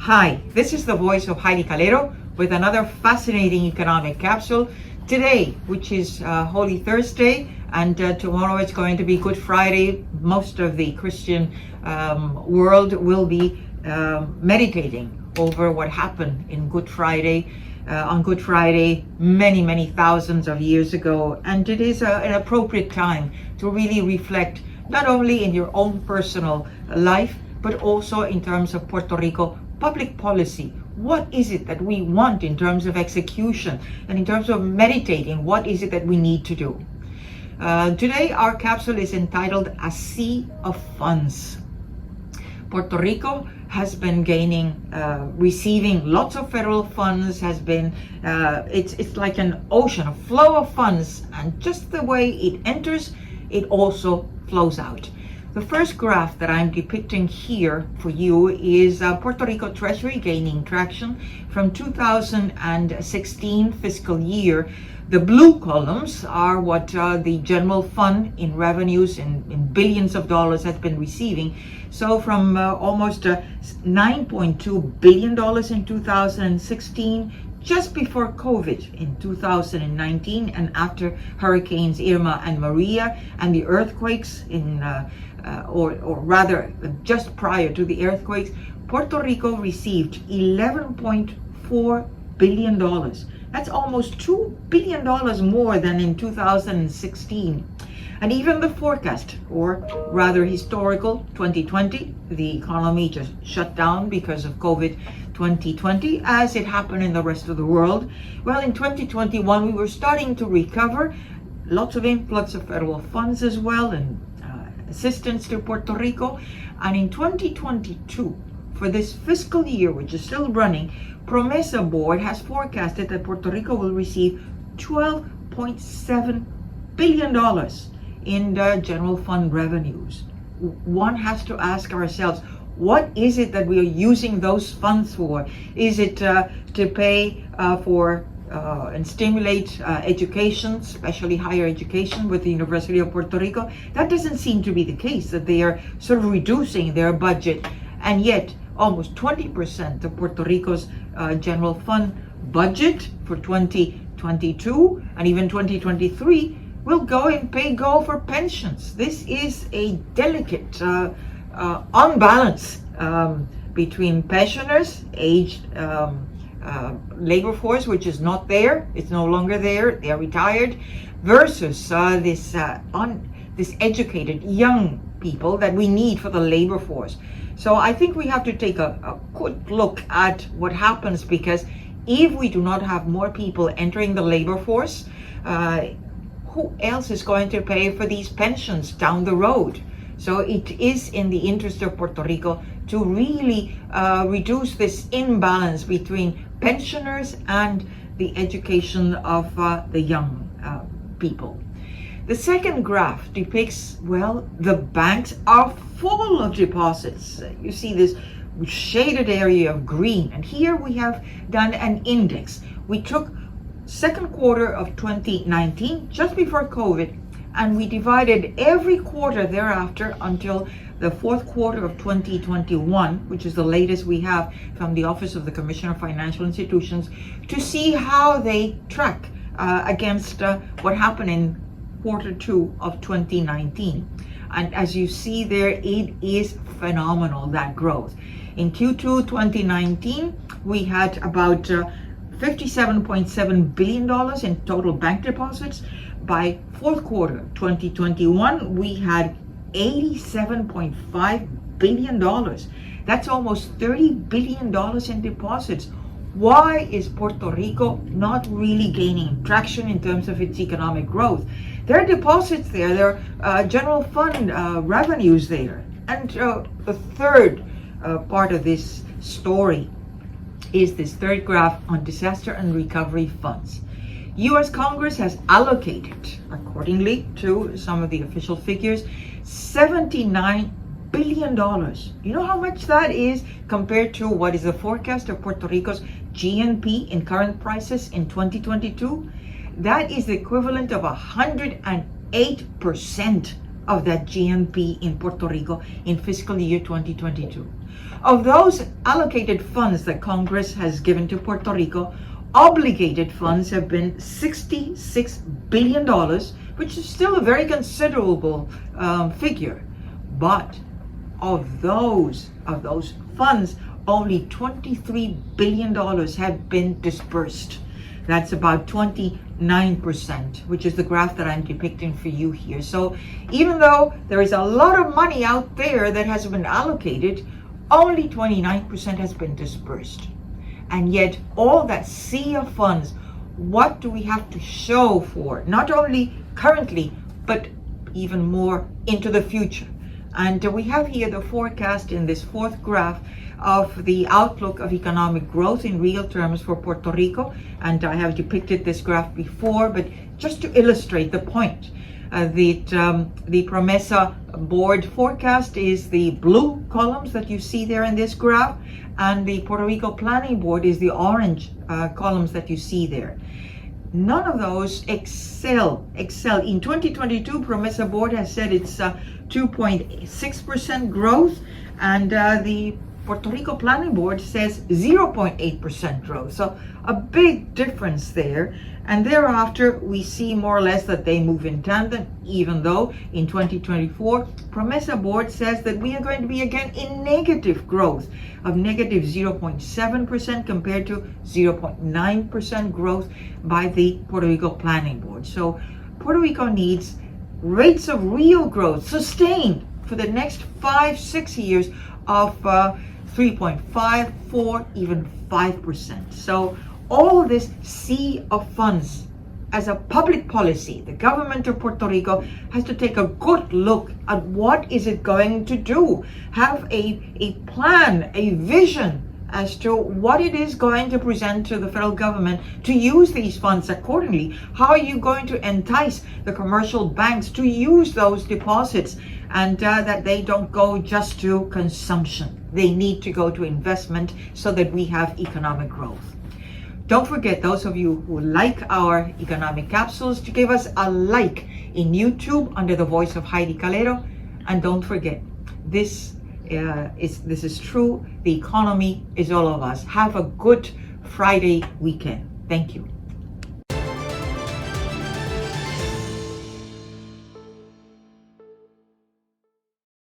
Hi, this is the voice of Heidie Calero with another fascinating economic capsule. Today, which is Holy Thursday, and tomorrow it's going to be Good Friday. Most of the Christian world will be meditating over what happened in Good Friday, on Good Friday, many thousands of years ago. And it is an appropriate time to really reflect not only in your own personal life, but also in terms of Puerto Rico public policy. What is it that we want in terms of execution, and in terms of meditating, what is it that we need to do? Today, our capsule is entitled A Sea of Funds. Puerto Rico has been receiving lots of federal funds, it's like an ocean, a flow of funds, and just the way it enters, it also flows out. The first graph that I'm depicting here for you is Puerto Rico Treasury gaining traction from 2016 fiscal year. The blue columns are what the general fund in revenues in billions of dollars has been receiving. So from almost $9.2 billion in 2016, just before COVID in 2019, and after Hurricanes Irma and Maria and the earthquakes or rather just prior to the earthquakes, Puerto Rico received $11.4 billion. That's almost $2 billion more than in 2016. And even the forecast, or rather historical 2020, the economy just shut down because of COVID 2020, as it happened in the rest of the world. Well, in 2021, we were starting to recover, lots of influx of federal funds as well, and assistance to Puerto Rico. And in 2022, for this fiscal year, which is still running, Promesa Board has forecasted that Puerto Rico will receive $12.7 billion in the general fund revenues. One has to ask ourselves, what is it that we are using those funds for? Is it to pay for and stimulate education, especially higher education with the University of Puerto Rico? That doesn't seem to be the case, that they are sort of reducing their budget, and yet almost 20% of Puerto Rico's general fund budget for 2022 and even 2023 will go for pensions. This is a delicate unbalance between pensioners, aged labor force, which is not there, it's no longer there, they are retired, versus this educated young people that we need for the labor force. So I think we have to take a quick look at what happens, because if we do not have more people entering the labor force, who else is going to pay for these pensions down the road? So it is in the interest of Puerto Rico to really reduce this imbalance between pensioners and the education of the young people. The second graph depicts, well, the banks are full of deposits. You see this shaded area of green, and here we have done an index. We took second quarter of 2019, just before COVID, and we divided every quarter thereafter until the fourth quarter of 2021, which is the latest we have from the Office of the Commissioner of Financial Institutions, to see how they track against what happened in quarter two of 2019. And as you see there, it is phenomenal, that growth. In Q2 2019, we had about $57.7 billion in total bank deposits. By fourth quarter 2021, we had $87.5 billion. That's almost $30 billion in deposits. Why is Puerto Rico not really gaining traction in terms of its economic growth? There are deposits there, there are general fund revenues there. And the third part of this story is this third graph on disaster and recovery funds. U.S. Congress has allocated, accordingly to some of the official figures, $79 billion. You know how much that is compared to what is the forecast of Puerto Rico's GNP in current prices in 2022? That is the equivalent of 108% of that GNP in Puerto Rico in fiscal year 2022. Of those allocated funds that Congress has given to Puerto Rico, obligated funds have been $66 billion, which is still a very considerable figure. But of those funds, only $23 billion have been dispersed. That's about 29%, which is the graph that I'm depicting for you here. So even though there is a lot of money out there that has been allocated, only 29% has been dispersed. And yet all that sea of funds, what do we have to show for, not only currently, but even more into the future? And we have here the forecast in this fourth graph of the outlook of economic growth in real terms for Puerto Rico. And I have depicted this graph before, but just to illustrate the point, the PROMESA board forecast is the blue columns that you see there in this graph, and the Puerto Rico Planning Board is the orange columns that you see there. None of those excel. In 2022, PROMESA board has said it's 2.6% growth, and the Puerto Rico Planning Board says 0.8% growth. So a big difference there. And thereafter, we see more or less that they move in tandem, even though in 2024, PROMESA board says that we are going to be again in negative growth of negative 0.7% compared to 0.9% growth by the Puerto Rico Planning Board. So Puerto Rico needs rates of real growth sustained for the next 5-6 years of 3.5, 4, even 5%. So all this sea of funds, as a public policy, the government of Puerto Rico has to take a good look at what is it going to do, have a plan, a vision as to what it is going to present to the federal government to use these funds accordingly. How are you going to entice the commercial banks to use those deposits, and that they don't go just to consumption? They need to go to investment so that we have economic growth. Don't forget, those of you who like our economic capsules, to give us a like in YouTube under the voice of Heidie Calero. And don't forget, this is true. The economy is all of us. Have a good Friday weekend. Thank you.